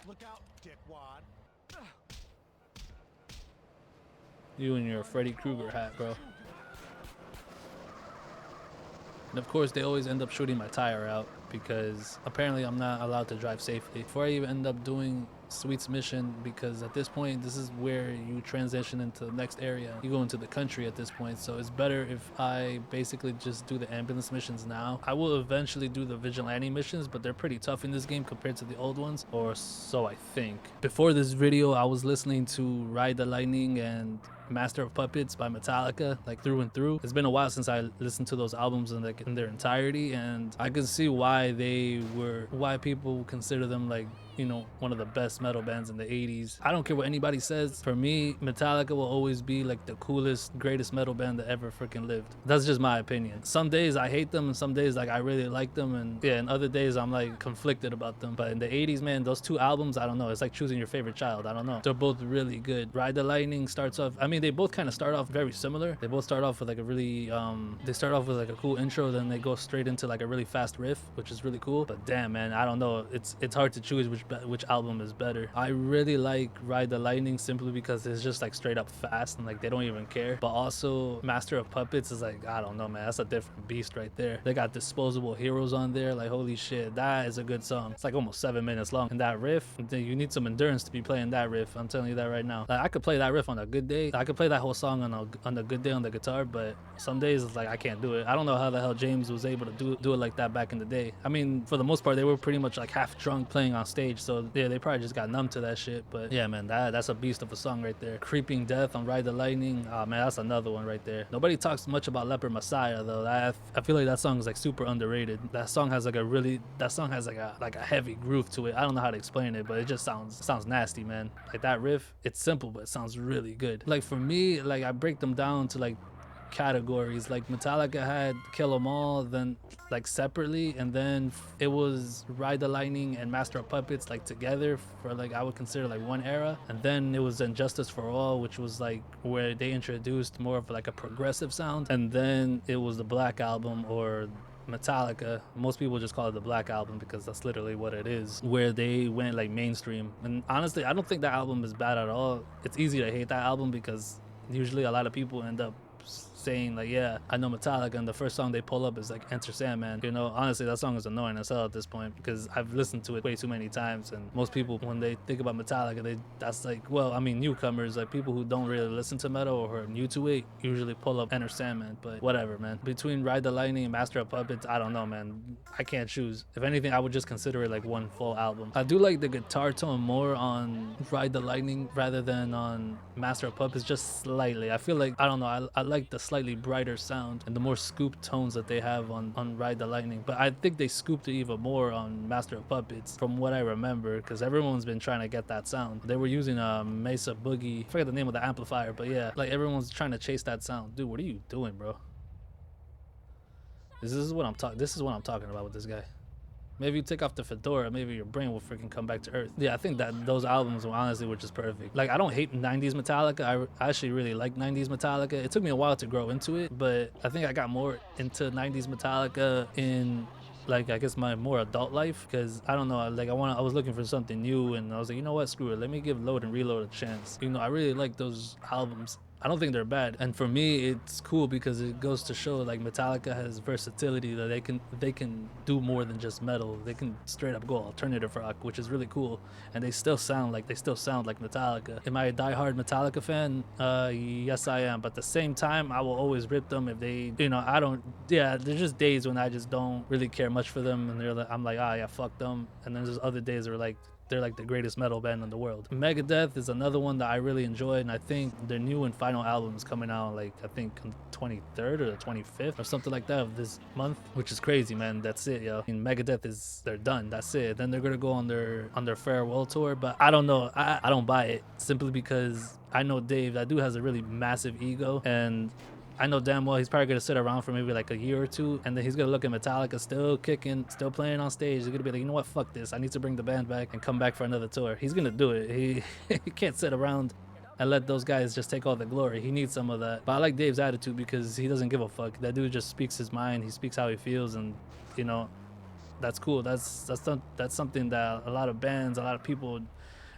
Look out, dickwad. You and your Freddy Krueger hat, bro. And of course, they always end up shooting my tire out because apparently I'm not allowed to drive safely. Before I even end up doing Sweet's mission, because at this point, this is where you transition into the next area. You go into the country at this point, so it's better if I basically just do the ambulance missions now. I will eventually do the vigilante missions, but they're pretty tough in this game compared to the old ones, or so I think. Before this video, I was listening to Ride the Lightning and Master of Puppets by Metallica, like through and through. It's been a while since I listened to those albums in their entirety, and I can see why people consider them like, you know, one of the best metal bands in the 80s. I don't care what anybody says. For me, Metallica will always be like the coolest, greatest metal band that ever freaking lived. That's just my opinion. Some days I hate them, and some days like I really like them, and yeah, and other days I'm like conflicted about them. But in the 80s, man, those two albums, I don't know. It's like choosing your favorite child. I don't know. They're both really good. Ride the Lightning starts off, I mean, they both kind of start off very similar. They both start off with like a really, they start off with like a cool intro, then they go straight into like a really fast riff, which is really cool. But damn, man, I don't know. It's hard to choose which album is better. I really like Ride the Lightning simply because it's just like straight up fast and like they don't even care. But also Master of Puppets is like, I don't know, man, that's a different beast right there. They got Disposable Heroes on there, like holy shit, that is a good song. It's like almost 7 minutes long, and that riff, you need some endurance to be playing that riff. I'm telling you that right now. Like I could play that riff on a good day. I could play that whole song on a good day on the guitar, but some days it's like I can't do it. I don't know how the hell James was able to do it like that back in the day. I mean, for the most part, they were pretty much like half drunk playing on stage, so yeah, they probably just got numb to that shit. But yeah, man, that's a beast of a song right there. Creeping Death on Ride the Lightning, oh man, that's another one right there. Nobody talks much about Leper Messiah though. I feel like that song is like super underrated. That song has like a heavy groove to it. I don't know how to explain it, but it just sounds nasty, man. Like that riff, it's simple, but it sounds really good. Like for me, like I break them down to like categories. Like Metallica had Kill 'Em All, then like separately, and then it was Ride the Lightning and Master of Puppets like together for like I would consider like one era, and then it was Injustice for All, which was like where they introduced more of like a progressive sound, and then it was the Black Album, or Metallica. Most people just call it the Black Album because that's literally what it is, where they went like mainstream. And honestly, I don't think that album is bad at all. It's easy to hate that album because usually a lot of people end up saying like, yeah, I know Metallica, and the first song they pull up is like Enter Sandman. You know, honestly, that song is annoying as hell at this point because I've listened to it way too many times, and most people, when they think about Metallica, that's like, well, I mean, newcomers, like people who don't really listen to metal or are new to it, usually pull up Enter Sandman. But whatever, man. Between Ride the Lightning and Master of Puppets, I don't know, man. I can't choose. If anything, I would just consider it like one full album. I do like the guitar tone more on Ride the Lightning rather than on Master of Puppets, just slightly. I feel like, I don't know, I like the slightly brighter sound and the more scooped tones that they have on Ride the Lightning. But I think they scooped it even more on Master of Puppets from what I remember, because everyone's been trying to get that sound. They were using a Mesa Boogie, I forget the name of the amplifier, but yeah, like everyone's trying to chase that sound. Dude, what are you doing, bro? This is what I'm talking about with this guy. Maybe you take off the fedora, maybe your brain will freaking come back to earth. Yeah, I think that those albums honestly were just perfect. Like, I don't hate 90s Metallica. I actually really like 90s Metallica. It took me a while to grow into it, but I think I got more into 90s Metallica in like, I guess my more adult life, because I don't know, like I was looking for something new, and I was like, you know what, screw it, let me give Load and Reload a chance. You know, I really like those albums. I don't think they're bad, and for me it's cool because it goes to show like Metallica has versatility, that they can do more than just metal. They can straight up go alternative rock, which is really cool, and they still sound like Metallica. Am I a diehard Metallica fan? Yes I am, but at the same time I will always rip them if they, you know, I don't, yeah, there's just days when I just don't really care much for them, and I'm like, ah, yeah, fuck them. And then there's other days where like they're like the greatest metal band in the world. Megadeth is another one that I really enjoy, and I think their new and final album is coming out like, I think on the 23rd or the 25th or something like that of this month, which is crazy, man. That's it, yo. I mean, Megadeth they're done. That's it. Then they're gonna go on their farewell tour, but I don't know. I don't buy it, simply because I know Dave. That dude has a really massive ego, and I know damn well he's probably gonna sit around for maybe like a year or two, and then he's gonna look at Metallica still kicking, still playing on stage. He's gonna be like, you know what, fuck this, I need to bring the band back and come back for another tour. He's gonna do it. He can't sit around and let those guys just take all the glory. He needs some of that. But I like Dave's attitude because he doesn't give a fuck. That dude just speaks his mind. He speaks how he feels, and you know, that's cool. That's something that a lot of bands, a lot of people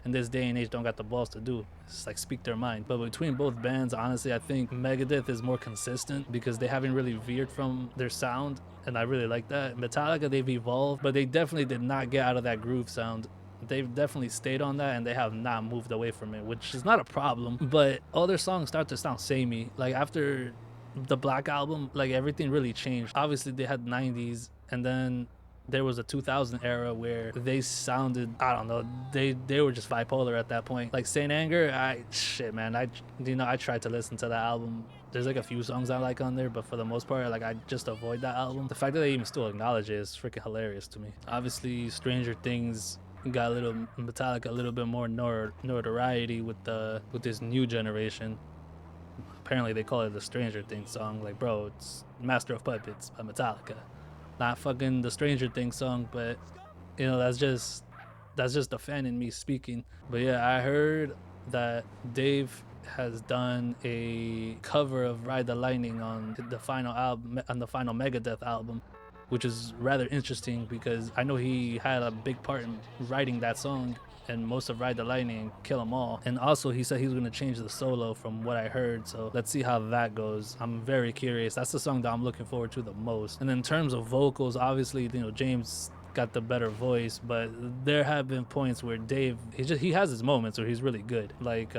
in this day and age don't got the balls to do. It's like speak their mind. But between both bands, honestly, I think Megadeth is more consistent because they haven't really veered from their sound, and I really like that. Metallica, they've evolved, but they definitely did not get out of that groove sound. They've definitely stayed on that, and they have not moved away from it, which is not a problem. But all their songs start to sound samey. Like after the Black Album, like everything really changed. Obviously, they had 90s, and then there was a 2000 era where they sounded, I don't know, they were just bipolar at that point. Like Saint Anger, I tried to listen to that album. There's like a few songs I like on there, but for the most part, like I just avoid that album. The fact that they even still acknowledge it is freaking hilarious to me. Obviously, Stranger Things got a little Metallica a little bit more notoriety with this new generation. Apparently they call it the Stranger Things song. Like, bro, it's Master of Puppets by Metallica, not fucking the Stranger Things song. But you know, that's just the fan in me speaking. But yeah, I heard that Dave has done a cover of Ride the Lightning on the final album, on the final Megadeth album, which is rather interesting because I know he had a big part in writing that song and most of Ride the Lightning and Kill 'Em All. And also he said he was going to change the solo from what I heard. So let's see how that goes. I'm very curious. That's the song that I'm looking forward to the most. And in terms of vocals, obviously, you know, James got the better voice, but there have been points where Dave, he has his moments where he's really good. Like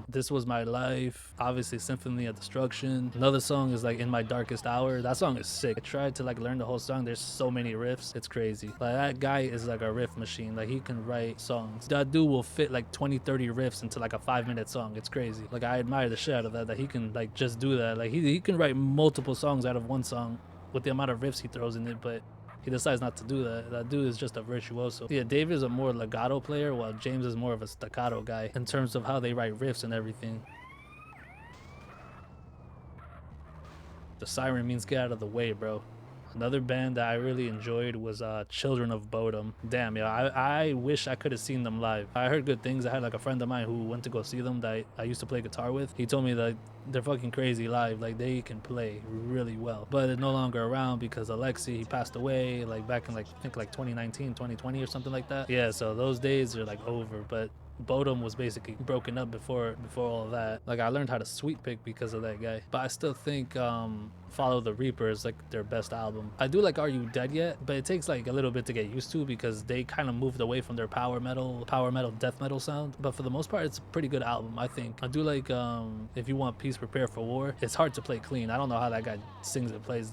This Was My Life, obviously Symphony of Destruction. Another song is like In My Darkest Hour. That song is sick. I tried to like learn the whole song. There's so many riffs. It's crazy. Like that guy is like a riff machine. Like he can write songs. That dude will fit like 20-30 riffs into like a 5-minute song. It's crazy. Like I admire the shit out of that he can like just do that. Like he can write multiple songs out of one song with the amount of riffs he throws in it, but he decides not to do that. That dude is just a virtuoso. Yeah, Dave is a more legato player, while James is more of a staccato guy in terms of how they write riffs and everything. The siren means get out of the way, bro. Another band that I really enjoyed was Children of Bodom. Damn, yo, I wish I could have seen them live. I heard good things. I had like a friend of mine who went to go see them that I used to play guitar with. He told me that they're fucking crazy live. Like they can play really well. But they're no longer around because Alexi, he passed away like back in like I think like 2019, 2020 or something like that. Yeah, so those days are like over. But Bodom was basically broken up before all of that. Like I learned how to sweep pick because of that guy. But I still think Follow the Reaper is like their best album. I do like Are You Dead Yet, but it takes like a little bit to get used to because they kind of moved away from their power metal, death metal sound. But for the most part, it's a pretty good album, I think. I do like If You Want Peace, Prepare for War. It's hard to play clean. I don't know how that guy sings and plays.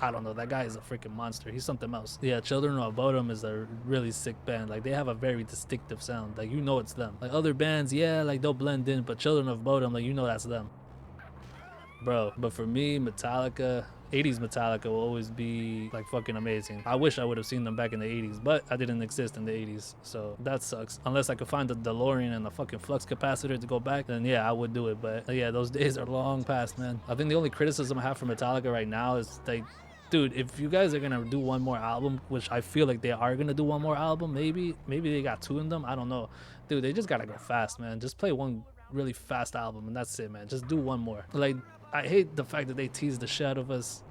I don't know. That guy is a freaking monster. He's something else. Yeah, Children of Bodom is a really sick band. Like they have a very distinctive sound. Like you know it's them. Like other bands, yeah, like they'll blend in, but Children of Bodom, like you know that's them. Bro, but for me, Metallica, 80s Metallica will always be like fucking amazing. I wish I would have seen them back in the 80s, but I didn't exist in the 80s, so that sucks. Unless I could find the DeLorean and the fucking flux capacitor to go back, then yeah, I would do it. But yeah, those days are long past, man. I think the only criticism I have for Metallica right now is like, dude, if you guys are gonna do one more album, which I feel like they are gonna do one more album, maybe they got two in them, I don't know. Dude, they just gotta go fast, man. Just play one really fast album and that's it, man. Just do one more. Like, I hate the fact that they tease the shit out of us.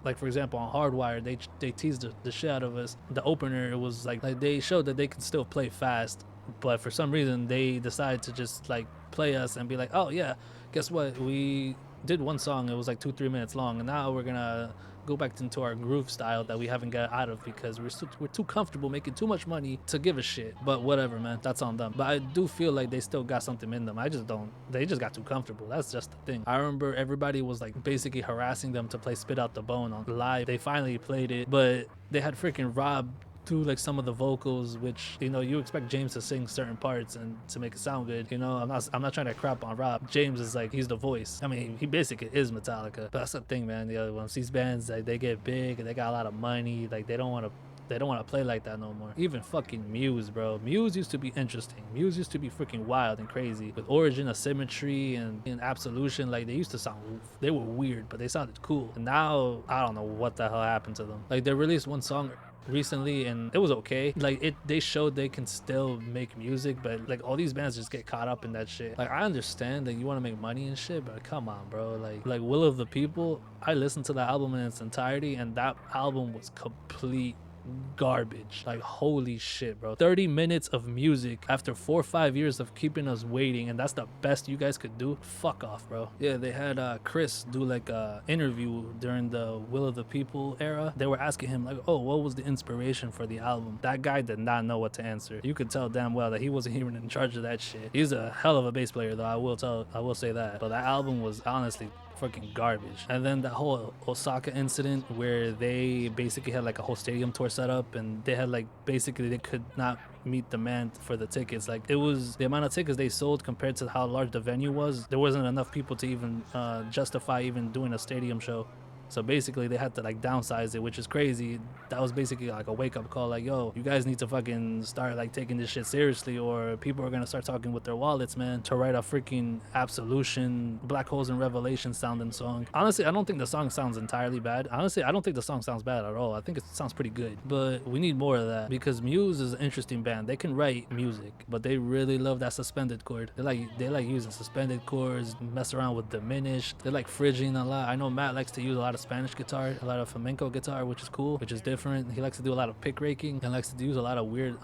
Like for example on Hardwired, they teased the shit out of us. The opener, it was like they showed that they can still play fast, but for some reason they decided to just like play us and be like, oh yeah, guess what, we did one song, it was like 2-3 minutes long, and now we're gonna go back into our groove style that we haven't got out of because we're too comfortable making too much money to give a shit. But whatever, man, that's on them. But I do feel like they still got something in them. I just don't. They just got too comfortable. That's just the thing. I remember everybody was like basically harassing them to play Spit Out the Bone on live. They finally played it, but they had freaking Rob do like some of the vocals, which, you know, you expect James to sing certain parts and to make it sound good. You know, I'm not trying to crap on Rob. James is like, he's the voice. I mean, he basically is Metallica. But that's the thing, man. You know, when these bands, like, they get big and they got a lot of money, like they don't want to play like that no more. Even fucking Muse, bro. Muse used to be interesting. Muse used to be freaking wild and crazy. With Origin of Symmetry and Absolution, like they used to sound, they were weird, but they sounded cool. And now, I don't know what the hell happened to them. Like they released one song recently and it was okay. Like they showed they can still make music, but like all these bands just get caught up in that shit. Like I understand that you want to make money and shit, but come on, bro. Like Will of the People, I listened to that album in its entirety and that album was complete garbage. Like, holy shit, bro. 30 minutes of music after 4 or 5 years of keeping us waiting, and that's the best you guys could do? Fuck off, bro. Yeah, they had Chris do like a interview during the Will of the People era. They were asking him like, oh, what was the inspiration for the album? That guy did not know what to answer. You could tell damn well that he wasn't even in charge of that shit. He's a hell of a bass player, though. I will say that. But that album was honestly fucking garbage. And then that whole Osaka incident where they basically had like a whole stadium tour set up, and they had like basically they could not meet demand for the tickets. Like, it was the amount of tickets they sold compared to how large the venue was. There wasn't enough people to even justify even doing a stadium show. So basically they had to like downsize it, which is crazy. That was basically like a wake-up call, like, yo, you guys need to fucking start like taking this shit seriously, or people are gonna start talking with their wallets, man. To write a freaking Absolution, Black Holes and Revelation sounding song. Honestly, I don't think the song sounds entirely bad. Honestly, I don't think the song sounds bad at all. I think it sounds pretty good, but we need more of that, because Muse is an interesting band. They can write music, but they really love that suspended chord. They like using suspended chords, mess around with diminished. They like fridging a lot. I know Matt likes to use a lot of Spanish guitar, a lot of flamenco guitar, which is cool, which is different. He likes to do a lot of pick raking and likes to use a lot of weird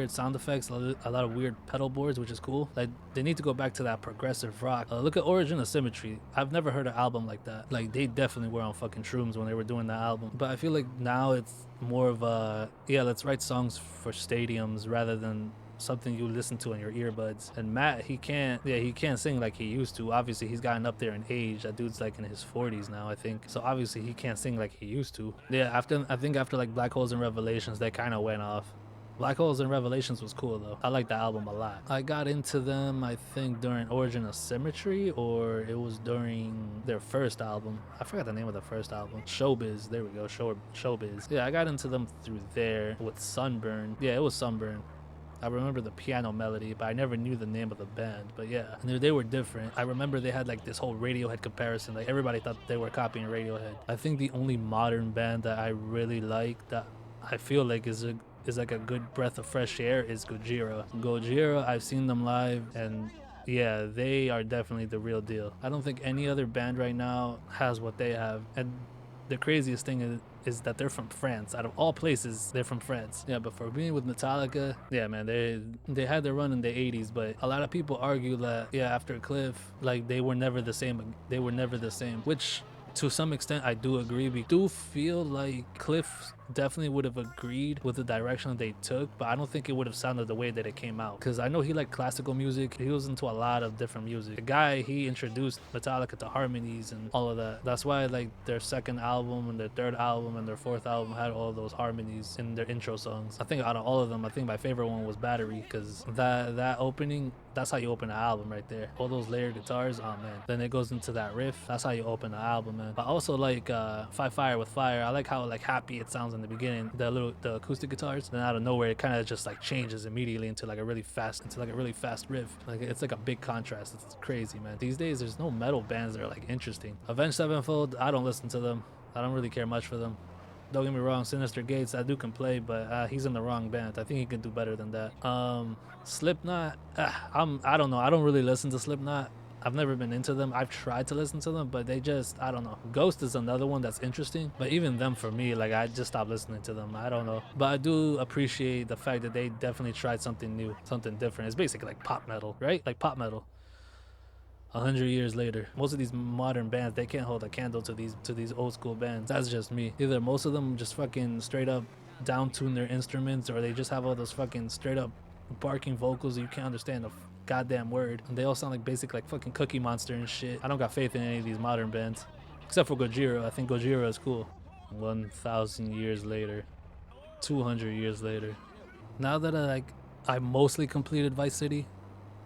sound effects, a lot of weird pedal boards, which is cool. Like, they need to go back to that progressive rock. Look at Origin of Symmetry. I've never heard an album like that. Like, they definitely were on fucking shrooms when they were doing that album. But I feel like now it's more of a, yeah, let's write songs for stadiums rather than something you listen to in your earbuds. And Matt, he can't sing like he used to. Obviously, he's gotten up there in age. That dude's like in his 40s now, I think. So obviously he can't sing like he used to. Yeah, I think after like Black Holes and Revelations, they kind of went off. Black Holes and Revelations was cool though. I like the album a lot. I got into them, I think, during Origin of Symmetry, or it was during their first album. I forgot the name of the first album. Showbiz. There we go. Showbiz. Yeah, I got into them through there with Sunburn. Yeah, it was Sunburn. I remember the piano melody, but I never knew the name of the band. But yeah, and they were different. I remember they had like this whole Radiohead comparison. Like, everybody thought they were copying Radiohead. I think the only modern band that I really like, that I feel like is like a good breath of fresh air, is Gojira. Gojira, I've seen them live, and yeah, they are definitely the real deal. I don't think any other band right now has what they have. And the craziest thing is that they're from France. Out of all places, they're from France. Yeah, but for being with Metallica, yeah, man, they had their run in the 80s, but a lot of people argue that, yeah, after Cliff, like, they were never the same. They were never the same, which to some extent I do agree. We do feel like Cliff definitely would have agreed with the direction they took, but I don't think it would have sounded the way that it came out, because I know he liked classical music. He was into a lot of different music. The guy, he introduced Metallica to harmonies and all of that. That's why like their second album and their third album and their fourth album had all those harmonies in their intro songs. I think out of all of them, I think my favorite one was Battery, because that opening, that's how you open an album right there. All those layered guitars, oh man. Then it goes into that riff. That's how you open the album, man. But I also like Fight Fire with Fire. I like how like happy it sounds in the beginning, the acoustic guitars. Then out of nowhere, it kind of just like changes immediately into like a really fast riff. Like, it's like a big contrast. It's crazy, man. These days, there's no metal bands that are like interesting. Avenged Sevenfold, I don't listen to them. I don't really care much for them. Don't get me wrong, Sinister Gates, that dude can play, but he's in the wrong band. I think he can do better than that. Slipknot, I don't know. I don't really listen to Slipknot. I've never been into them. I've tried to listen to them, but they just, I don't know. Ghost is another one that's interesting, but even them, for me, like, I just stopped listening to them. I don't know. But I do appreciate the fact that they definitely tried something new, something different. It's basically like pop metal, right? Like pop metal. 100 years later, most of these modern bands, they can't hold a candle to these old school bands. That's just me. Either most of them just fucking straight up down tune their instruments, or they just have all those fucking straight up barking vocals that you can't understand a goddamn word, and they all sound like basic like fucking Cookie Monster and shit. I don't got faith in any of these modern bands, except for Gojira. I think Gojira is cool. 1,000 years later, 200 years later, now that I mostly completed Vice City,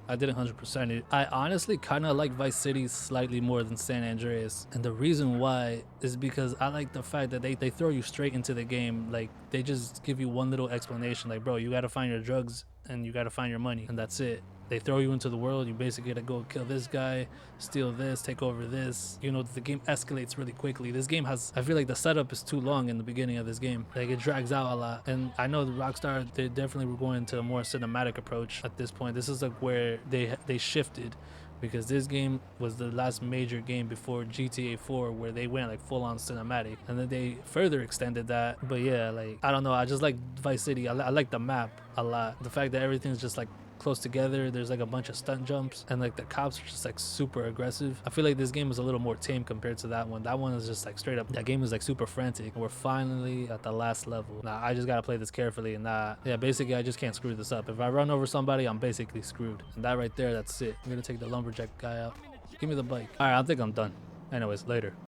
I didn't 100% it. I honestly kind of like Vice City slightly more than San Andreas. And the reason why is because I like the fact that they throw you straight into the game. Like, they just give you one little explanation. Like, bro, you got to find your drugs and you got to find your money. And that's it. They throw you into the world. You basically gotta go kill this guy, steal this, take over this. You know, the game escalates really quickly. This game has, I feel like the setup is too long in the beginning of this game. Like, it drags out a lot. And I know the Rockstar, they definitely were going to a more cinematic approach at this point. This is like where they shifted, because this game was the last major game before GTA 4 where they went like full on cinematic, and then they further extended that. But yeah, like I don't know, I just like Vice City. I like the map a lot. The fact that everything's just like close together, there's like a bunch of stunt jumps, and like the cops are just like super aggressive. I feel like this game is a little more tame compared to that one. That one is just like straight up, that game is like super frantic. We're finally at the last level. Nah, I just gotta play this carefully, and yeah, basically I just can't screw this up. If I run over somebody, I'm basically screwed, and that right there, that's it. I'm gonna take the lumberjack guy out. Give me the bike. All right, I think I'm done. Anyways, later.